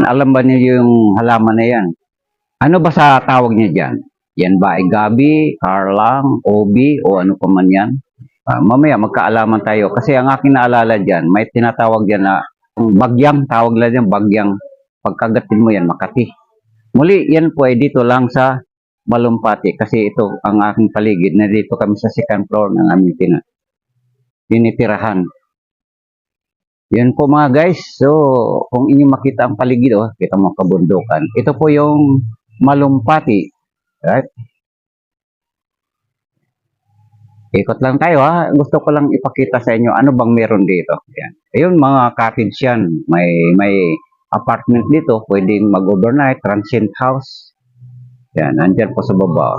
Alam ba niyo yung halaman na yan? Ano ba sa tawag niya dyan? Yan ba ay gabi, karlang, obi, o ano pa man yan? Mamaya magkaalaman tayo. Kasi ang aking naalala dyan, may tinatawag dyan na bagyang, tawag lang dyan, bagyang. Pagkagatin mo yan, Makati. Muli, yan po ay dito lang sa Malumpati. Kasi ito ang aking paligid. Na dito kami sa second floor ng aming tinitirahan. Yan po mga guys. So, kung inyo makita ang paligid, oh, kita mo kabundukan. Ito po yung Malumpati. Right? Ikot lang tayo ha. Gusto ko lang ipakita sa inyo ano bang meron dito. Yan. Ayun, mga cottage yan. May apartment dito. Pwedeng mag-overnight, transient house. Yan, andyan po sa baba.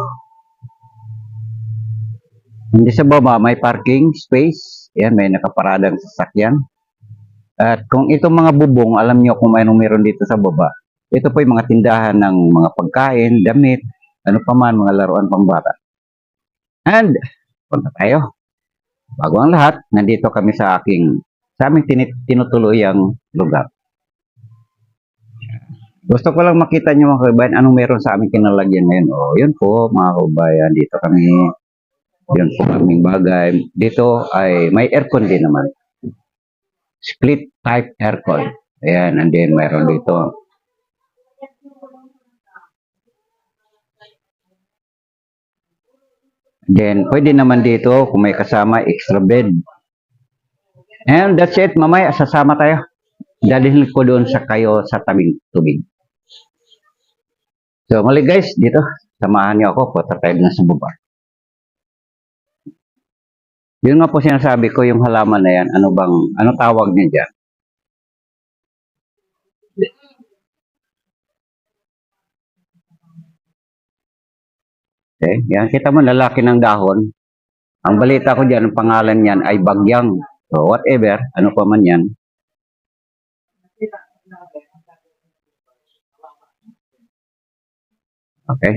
Hindi sa baba, may parking space. Yan, may nakaparadang sasakyan. At kung itong mga bubong, alam nyo kung meron dito sa baba. Ito po yung mga tindahan ng mga pagkain, damit, ano pa man, mga laruan pang bata. And, punta tayo. Bago ang lahat, nandito kami sa aming tinutuluyang lugar. Gusto ko lang makita nyo mga kabayan, anong meron sa aming kinalagyan ngayon. O, yun po mga kabayan, dito kami. Yun po aming bagay. Dito ay may aircon din naman. Split type aircon. Ayan, and then mayroon dito. Then, pwede naman dito kung may kasama extra bed. And that's it, mamaya sasama tayo. Dalhin ko doon sa kayo sa tabing tubig. So, mali guys, dito, samahan niyo ako, punta tayo na sa baba. Yun nga po sinasabi ko, yung halaman na yan, ano tawag niya dyan? Okay, yan, kita mo, lalaki ng dahon. Ang balita ko dyan, ang pangalan niyan ay bagyang. So, whatever, ano pa man yan. Okay.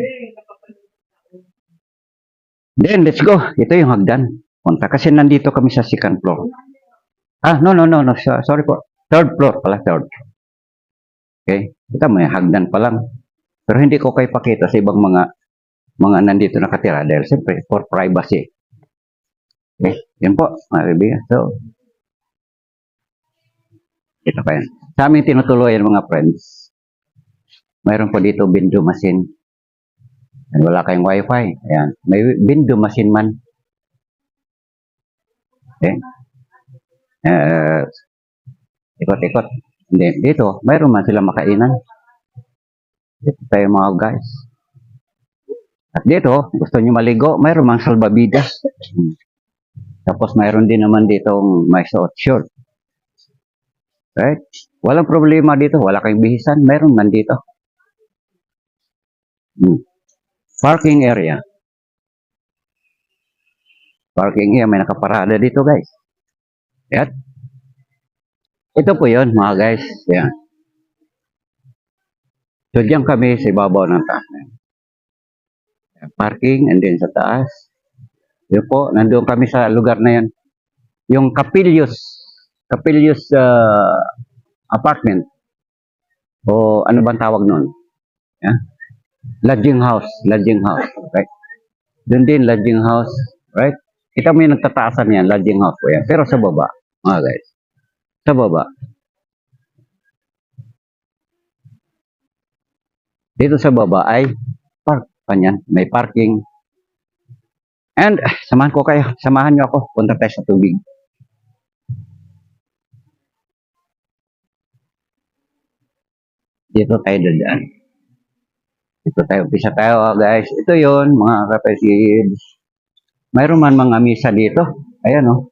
Then, let's go. Ito yung hagdan. Punta. Kasi nandito kami sa second floor. No. Sorry po. Third floor pala, third. Okay. Ito, may hagdan pa lang. Pero hindi ko kayo pakita sa ibang mga nandito nakatira dahil siyempre for privacy. Okay. Yan po, mga kaibigan. So, ito pa yan. Sa aming tinutuloyan mga friends, mayroon po dito window machine. And wala kayong wifi. Ayan. May window machine man. Okay. Ikot-ikot. Dito, mayroon man sila makainan. Dito tayo mga guys. At dito, gusto nyo maligo, mayroon mang salbabidas. Tapos mayroon din naman dito may suot short. Right? Walang problema dito. Wala kayong bihisan. Mayroon man dito. Parking area. Parking area. May nakaparada dito guys. Yan. Ito po yun mga guys. Yan. So diyan kami sa ibabaw ng taas. Parking and then sa taas. Yun po. Nandun kami sa lugar na yan. Yung Capilius apartment. O ano bang tawag nun? Yeah? Lodging house. Right? Doon din, lodging house. Right? Kita mo yung nagtataasan yan, lodging house po yan. Pero sa baba, mga guys. Sa baba. Dito sa baba ay park. Kanyan. May parking. And, samahan nyo ako. Punta tayo sa tubig. Dito tayo dadaan. Dito tayo, umpisa tayo guys. Ito yon mga kapatid. Mayroon man mga misa dito. Ayan o.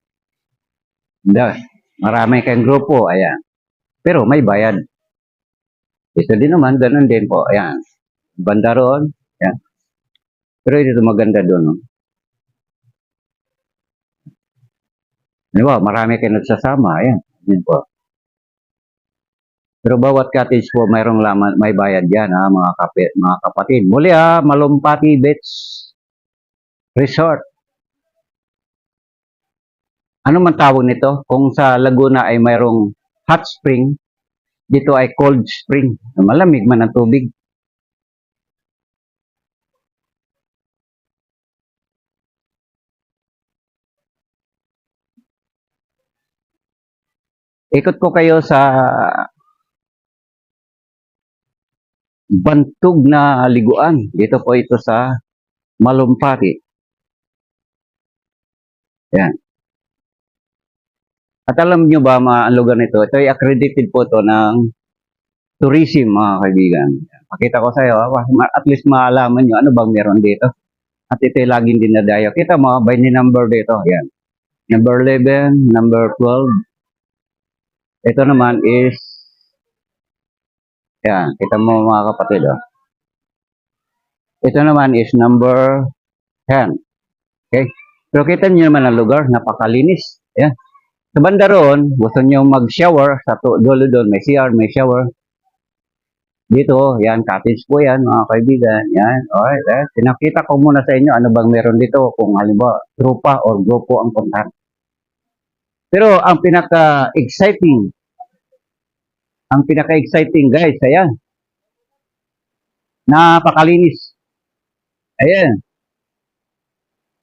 Marami kayong grupo. Ayan. Pero may bayad. Ito din naman, ganun din po. Ayan. Banda roon. Ayan. Pero dito maganda doon. No? Diba, marami kayong nagsasama. Ayan. Ayan po. Pero bawat cottage po mayroong laman, may bayad yan ha, mga kapatid. Muli ha, Malumpati Beach Resort. Ano man tawag nito? Kung sa Laguna ay mayroong hot spring, Dito ay cold spring. Malamig man ang tubig. Ikot ko kayo sa bantog na liguan. Dito po ito sa Malumpati. Yan. At alam nyo ba ang lugar nito? Ito ay accredited po to ng tourism, mga kaibigan. Pakita ko sa iyo, at least maalaman nyo ano bang meron dito. At ito ay laging dinadayo. Kita mo, by the number dito. Yan. Number 11, number 12. Ito naman is, yan, kita mo mga kapatid. Oh. Ito naman is number 10. Okay? Pero kita nyo naman ang lugar, napakalinis. Yan. Sa banda roon, gusto nyo mag-shower, sa dulo doon, may CR, may shower. Dito, yan, cottage po yan, mga kaibigan. Yan, alright. Pinakita ko muna sa inyo ano bang meron dito kung halimbawa, trupa or grupo ang puntahan. Pero ang pinaka-exciting guys, ayan, napakalinis. Ayan.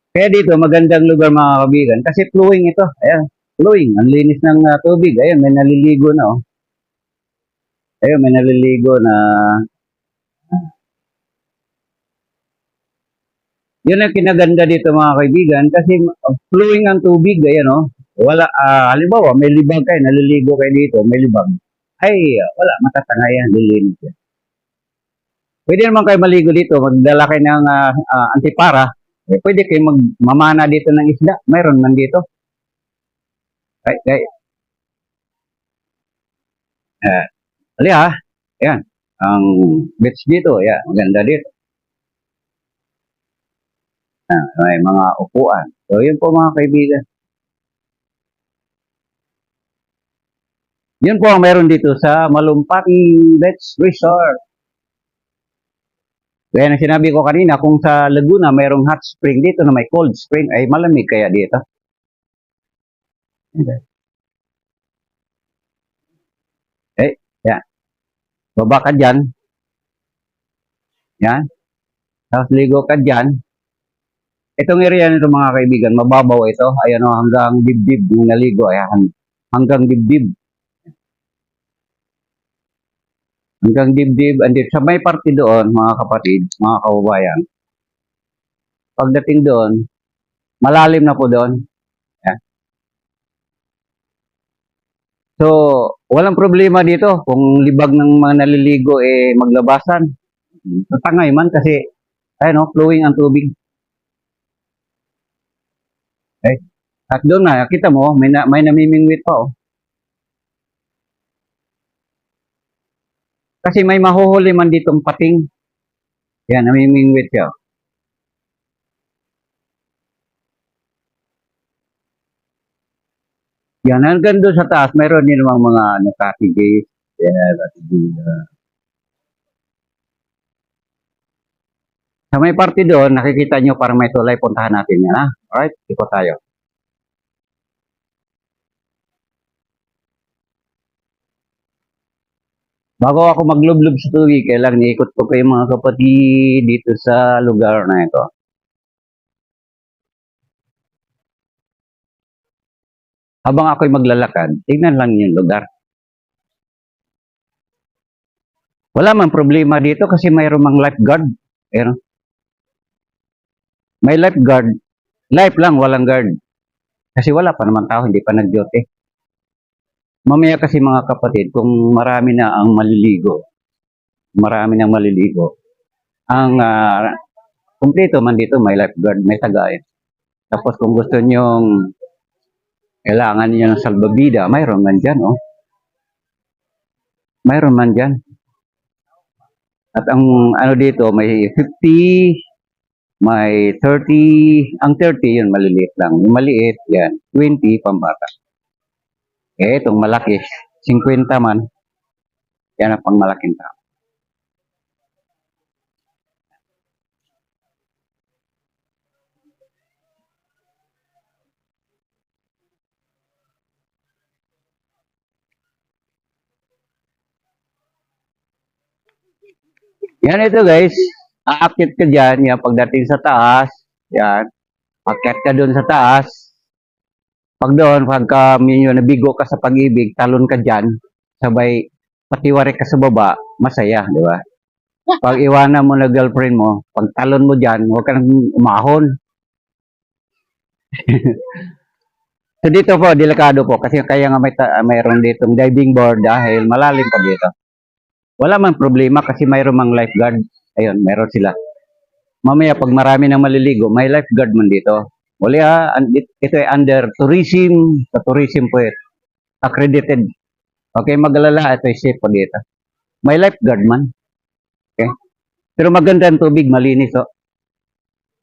Kaya dito, magandang lugar mga kaibigan kasi flowing ito. Ayan, flowing. Ang linis ng tubig. Ayan, may naliligo na. Oh. Ayun, may naliligo na. Yun ang kinaganda dito mga kaibigan kasi flowing ang tubig. Ayan, oh. Wala, halimbawa, may libag kayo, naliligo kayo dito, may libag. Ay, wala, matatanga yan, lilinis yan. Pwede naman kayo maligo dito, magdala kayo ng antipara. Pwede kayo magmamana dito ng isda. Mayroon man dito. Kaya, ali ha. Ayan. Ang beach dito, ayan. Maganda dito. May mga upuan. So, yun po mga kaibigan. Yun po ang meron dito sa Malumpati Beach Resort. Kaya na sinabi ko kanina, kung sa Laguna mayroong hot spring dito na may cold spring, ay malamig kaya dito. Yan. Baba ka dyan. Yan. Tapos ligo ka dyan. Itong area nito mga kaibigan, mababaw ito. Ayan o, hanggang dibdib yung naligo. Ayan, hanggang dibdib. Hanggang dibdib. And sa may parte doon, mga kapatid, mga kababayan, pagdating doon, malalim na po doon. Ayan. So, walang problema dito kung libag ng mga naliligo maglabasan. Tangay man kasi, ayun o, flowing ang tubig. Okay? At doon na, kita mo, may namimingwit pa oh. Kasi may mahuhuli man ditong pating. Yan, namimingwit siya. Yan, hanggang doon sa taas, mayroon din namang mga cottages. Yan, cottages. Sa may parte doon, nakikita nyo parang may tulay, puntahan natin yan, ha? Alright, ikot tayo. Bago ako maglublob sa tubig, kailangan iikot ko kayo mga kapatid dito sa lugar na ito. Habang ako'y maglalakad, tignan lang yung lugar. Wala man problema dito kasi mayroon mang lifeguard. Ayan. May lifeguard. Life lang, walang guard. Kasi wala pa naman tao, hindi pa nag-duty. Mamaya kasi mga kapatid, kung marami na ang maliligo, ang kumpleto man dito, may lifeguard, may tagay. Tapos kung gusto nyong kailangan niyo ng salbabida, mayroon man dyan, oh. Mayroon man dyan. At ang ano dito, may 50, may 30, ang 30 yun maliliit lang. Yung maliit, yan, 20 pambata. Itong malaki, 50 man, yan ang pang malaking tao. Yan ito guys. Aakyat ka dyan. Yan, pagdating sa taas. Yan. Akyat ka doon sa taas. Pag doon, pagka minyo nabigo ka sa pag-ibig, talon ka dyan. Sabay, patiwari ka sa baba. Masaya, di ba? Pag iwanan mo na girlfriend mo, pag talon mo dyan, huwag ka nang umahon. So dito po, delikado po. Kasi kaya nga mayroon ditong diving board dahil malalim pa dito. Wala man problema kasi mayroon mang lifeguard. Ayun, mayroon sila. Mamaya pag marami nang maliligo, may lifeguard man dito. Wala ito ay under tourism, sa tourism po ito. Accredited. Okay, mag-alala, ito ay safe po dito. May lifeguard man. Okay? Pero maganda ang tubig, malinis oh.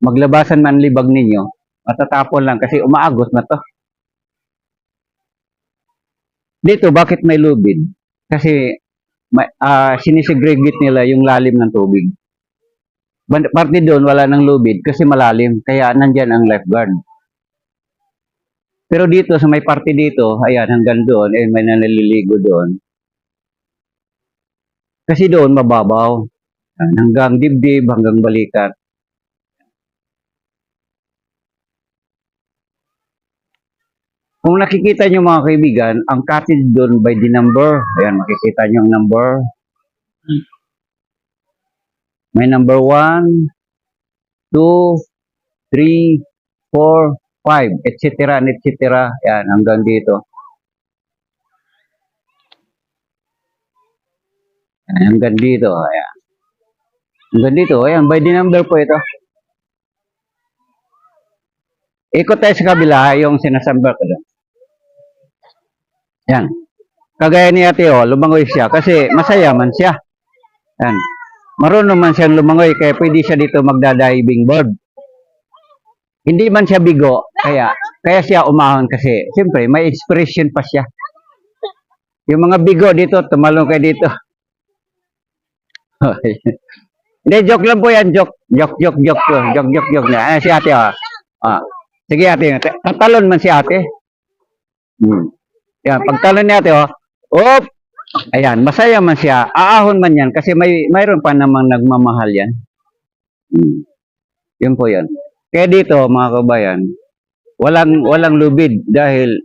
Maglabasan man libag ninyo, matatapon lang kasi umaagos na to. Dito, bakit may lubid? Kasi sinisegregate nila yung lalim ng tubig. Parte doon, wala nang lubid kasi malalim. Kaya nandyan ang lifeguard. Pero dito, sa may parte dito, ayan, hanggang doon, eh, may naliligo doon. Kasi doon, mababaw. Hanggang dibdib, hanggang balikat. Kung nakikita nyo mga kaibigan, ang cottage doon by the number. Ayan, makikita nyo ang number. May number 1, 2, 3, 4, 5, etc. etc. Ayan, hanggang dito. Ayan, hanggang dito. Ayan. Hanggang dito. Ayan, by the number po ito. Ikot tayo sa kabila, yung sinasambar ko doon. Yan. Kagaya ni ate, oh, lumangoy siya kasi masaya man siya. Yan. Marunong man siyang lumangoy kaya pwede siya dito magda-diving board. Hindi man siya bigo, kaya siya umahon kasi siyempre may expression pa siya. Yung mga bigo dito, tumalong kayo dito. Hindi, joke lang po yan, joke. Joke na. Si ate, oh. Sige ate, tatalon man si ate. Yan, pagtalon ni ate, oh. Op! Ayan, masaya man siya. Aahon man yan kasi mayroon pa namang nagmamahal yan. Yun po yan. Kaya dito, mga kabayan, walang lubid dahil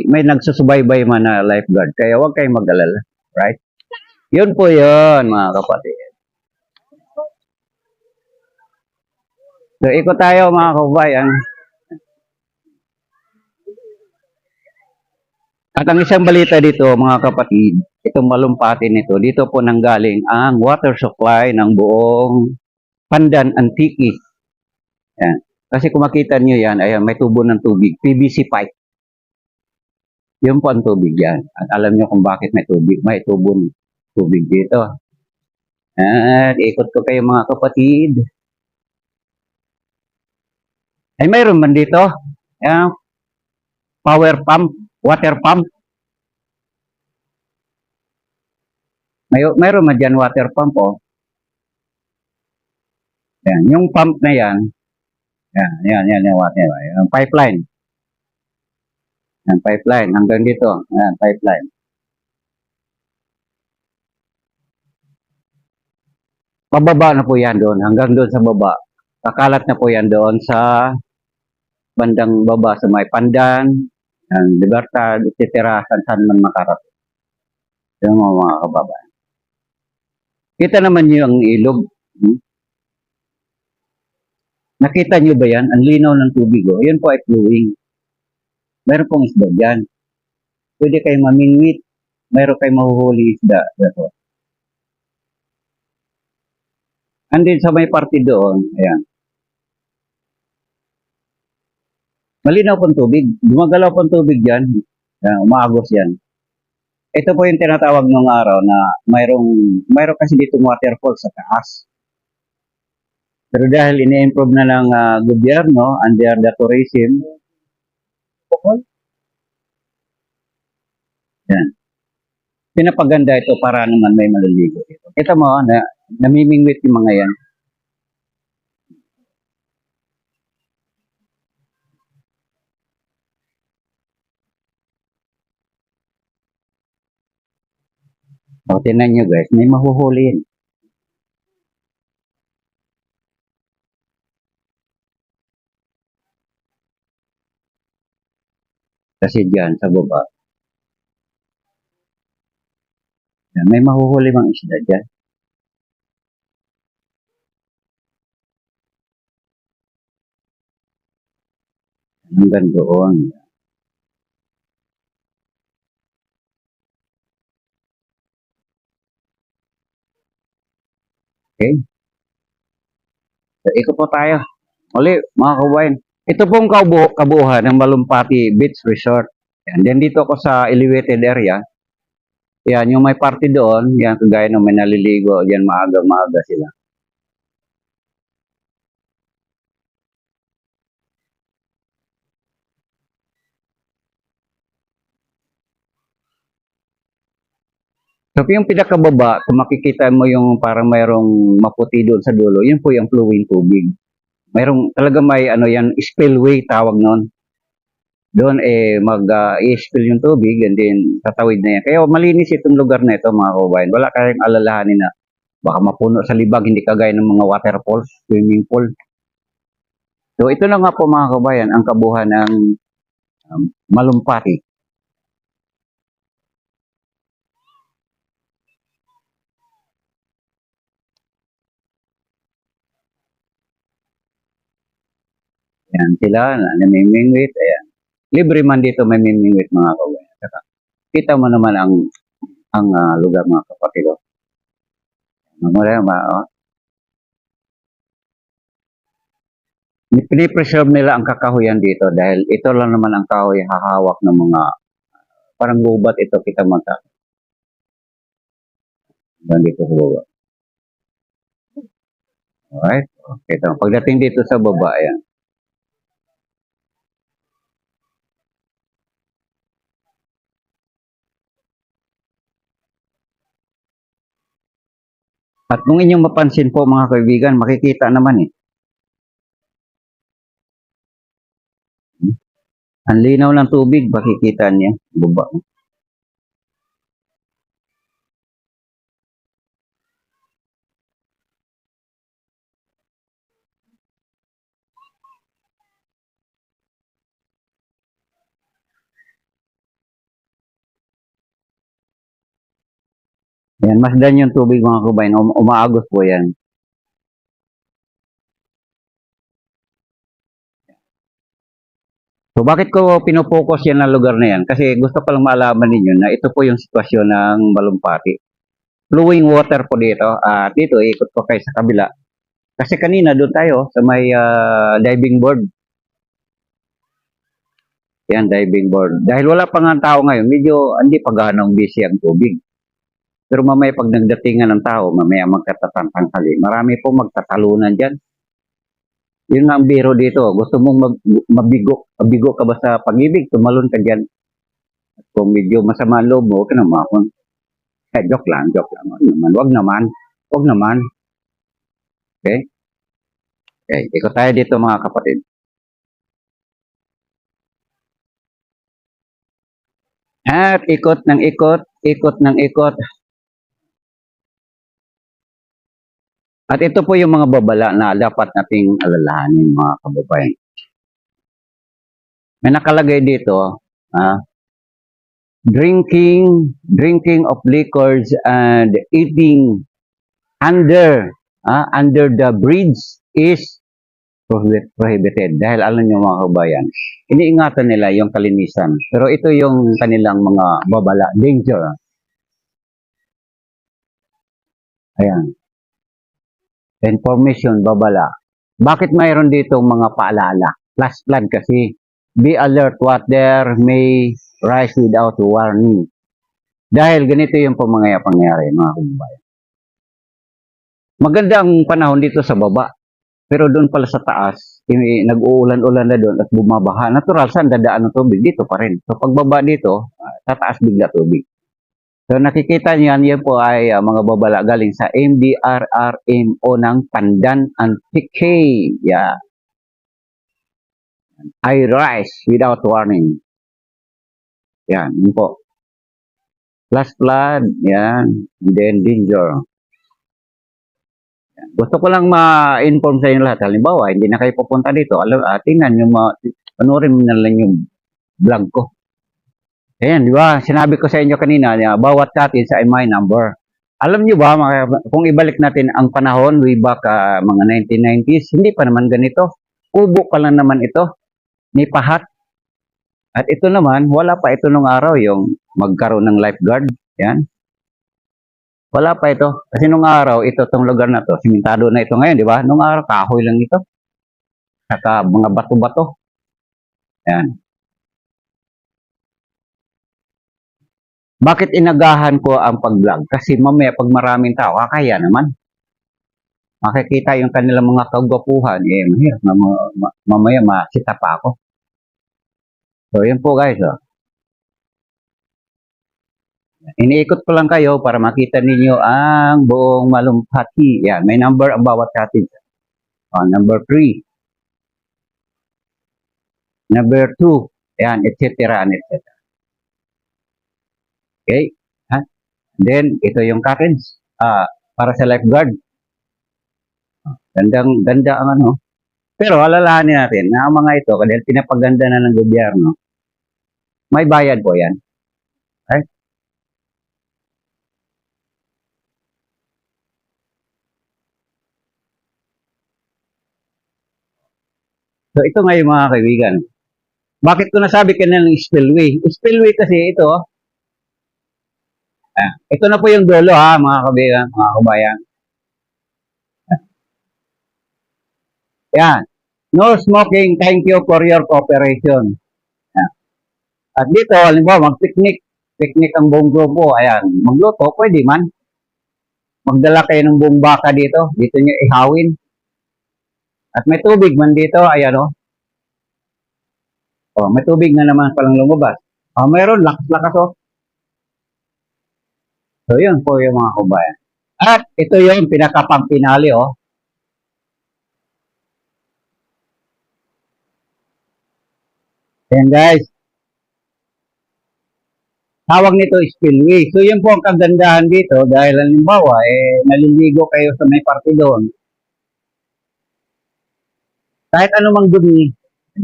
may nagsusubaybay man na lifeguard. Kaya huwag kayong mag-alala. Right? Yun po yun, mga kapatid. So, ikot tayo, mga kabayan. At ang isang balita dito, mga kapatid, itong malumpati nito, dito po nanggaling ang water supply ng buong Pandan Antique. Yan. Kasi kung makita nyo yan, ayan, may tubo ng tubig, PVC pipe. Yun po ang tubig yan. At alam nyo kung bakit may tubo ng tubig dito. At ikot ko kayo mga kapatid. Ay, mayroon man dito. Ayan, power pump, water pump. Mayroon man dyan water pump, oh. Yan, yung pump na yan, yan, water. Yung pipeline. Yan, pipeline. Hanggang dito. Yan, pipeline. Pababa na po yan doon. Hanggang doon sa baba. Kakalat na po yan doon sa bandang baba sa may Pandan, Libertad, etc. Saan man makarating. Yung mga kababayan. Kita naman nyo ang ilog. Nakita nyo ba yan? Ang linaw ng tubig. Oh. Yan po ay flowing. Meron pong isda dyan. Pwede kayo mamingwit. Meron kayo mahuhuli isda. Dito. Andin sa may party doon, ayan. Malinaw pong tubig. Gumagalaw pong tubig dyan. Ayan, umaagos yan. Ito po yung tinatawag nung araw na mayroong kasi dito waterfall sa taas. Pero dahil ini-improve na ng gobyerno under the tourism, yan. Pinapaganda ito para naman may maliligo dito. Kita mo na namimingwit yung mga yan. O, tinan nyo guys, may mahuhuli yan. Kasi diyan sa baba, yan, may mahuhuli mang isda diyan. Hanggang doon. Okay? So, ikot po tayo. Uli, mga kabayan. Ito pong kabuuhan ng Malumpati Beach Resort. Yan. Then dito ako sa elevated area. Yan, yung may party doon, yan, kagaya ng may naliligo, yan, maaga-maaga sila. So, yung pinakababa, kung makikita mo yung parang mayroong maputi doon sa dulo, yun po yung flowing tubig. Mayroong talaga may ano yan, spillway tawag noon. Doon mag-i-spill yung tubig and then tatawid na yan. Kaya malinis itong lugar na ito mga kabayan. Wala kayong alalahanin na baka mapuno sa libag, hindi kagaya ng mga waterfalls, swimming pool. So ito na nga po mga kabayan, ang kabuhan ng Malumpati. Yan sila, namimingwit. Ayan. Libre man dito may mimingwit mga kabayan. Saka, kita mo naman ang lugar mga kapatid. Pinipreserve nila ang kakahuyan dito dahil ito lang naman ang kahoy hahawak ng mga parang gubat ito kita magka. Dito sa baba. Alright? Okay, ito. Pagdating dito sa baba, ayan. At kung inyong mapansin po mga kaibigan, makikita naman Ang linaw ng tubig, makikita niya. Baba. Yan, masdan yung tubig mga kabayan. Umaagos po yan. So bakit ko pinopokus yan ng lugar na yan? Kasi gusto ko lang malaman ninyo na ito po yung sitwasyon ng Malumpati. Flowing water po dito. At dito, ikot ko kayo sa kabila. Kasi kanina doon tayo sa may diving board. Yan, diving board. Dahil wala pa nga tao ngayon, medyo hindi pa ganong busy ang tubig. Pero mamaya pag nagdatingan ng tao, mamaya magkatatangkali. Marami po magtatalunan dyan. Yun nga ang biro dito. Gusto mong mabigo ka ba sa pag-ibig? Tumalon ka dyan. At kung medyo masama ang loob mo, okay naman. Joke lang. Wag naman. Okay? Okay. Ikot tayo dito mga kapatid. At ikot ng ikot. At ito po yung mga babala na dapat nating alalahanin mga kababayan. May nakalagay dito, drinking of liquors and eating under the bridge is prohibited. Dahil alam nyo mga kababayan, iniingatan nila yung kalinisan. Pero ito yung kanilang mga babala, danger. Ayan. Information, babala. Bakit mayroon dito mga paalala? Last plan kasi. Be alert what there may rise without warning. Dahil ganito yung pangyayari mga kababayan. Maganda ang panahon dito sa baba. Pero doon pala sa taas, nag-uulan-ulan na doon at bumabaha. Natural, saan dadaan ng tubig? Dito pa rin. So pagbaba dito, tataas bigla tubig. So nakikita niyan, yan po ay mga babala galing sa MDRRMO ng Pandan Antique. Yeah. I rise without warning. Yan, yun po. Flash flood, yan. And then danger. Yan. Gusto ko lang ma-inform sa inyo lahat. Halimbawa, hindi na kayo pupunta dito. Tingnan nyo, panoorin mo na lang yung vlog ko. Ayan, di ba? Sinabi ko sa inyo kanina, bawat cottage ay may number. Alam niyo ba, kung ibalik natin ang panahon, way back mga 1990s, hindi pa naman ganito. Kubo pa lang naman ito, ni pahat. At ito naman, wala pa ito nung araw, yung magkaroon ng lifeguard. Yan. Wala pa ito. Kasi nung araw, ito tong lugar na to, simentado na ito ngayon, di ba? Nung araw, kahoy lang ito. Saka mga bato-bato. Yan. Bakit inagahan ko ang pag-vlog? Kasi mamaya pag maraming tao, kaya naman. Makikita yung kanilang mga kagwapuhan, mahirap na mamaya makita pa ako. So, yun po guys. Oh. Iniikot ko lang kayo para makita ninyo ang buong malumpati. Yan, may number ang bawat cottage. Number 3. Number 2. Yan, etc. and etc. Okay? Ha? Then, ito yung cottage. Para sa lifeguard. Ganda ang ano. Pero alalahanin natin na ang mga ito, dahil pinapaganda na ng gobyerno, may bayad po yan. Okay? So ito ngayon mga kaibigan. Bakit ko nasabi kanina ng spillway? Spillway kasi ito, ito na po yung dulo ha mga kaibigan, mga kabayan. Yan. No smoking, thank you for your cooperation. Yan. At dito, halimbawa, mag-picnic. Picnic ang buong grupo. Ayan. Magluto, pwede man. Magdala kayo ng buong baka dito. Dito nyo ihawin. At may tubig man dito. Ayan o. Oh, may tubig na naman palang lumabas. Mayroon. Lakas-lakas o. So, yun po yung mga kabayan. At ito yung pinakapampinali o. Ayan guys. Tawag nito spillway. So, yun po ang kagandahan dito dahil halimbawa, naliligo kayo sa may parte doon. Kahit anumang dumi,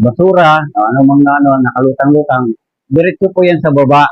basura, anumang nakalutang-lutang, diretso po yan sa baba.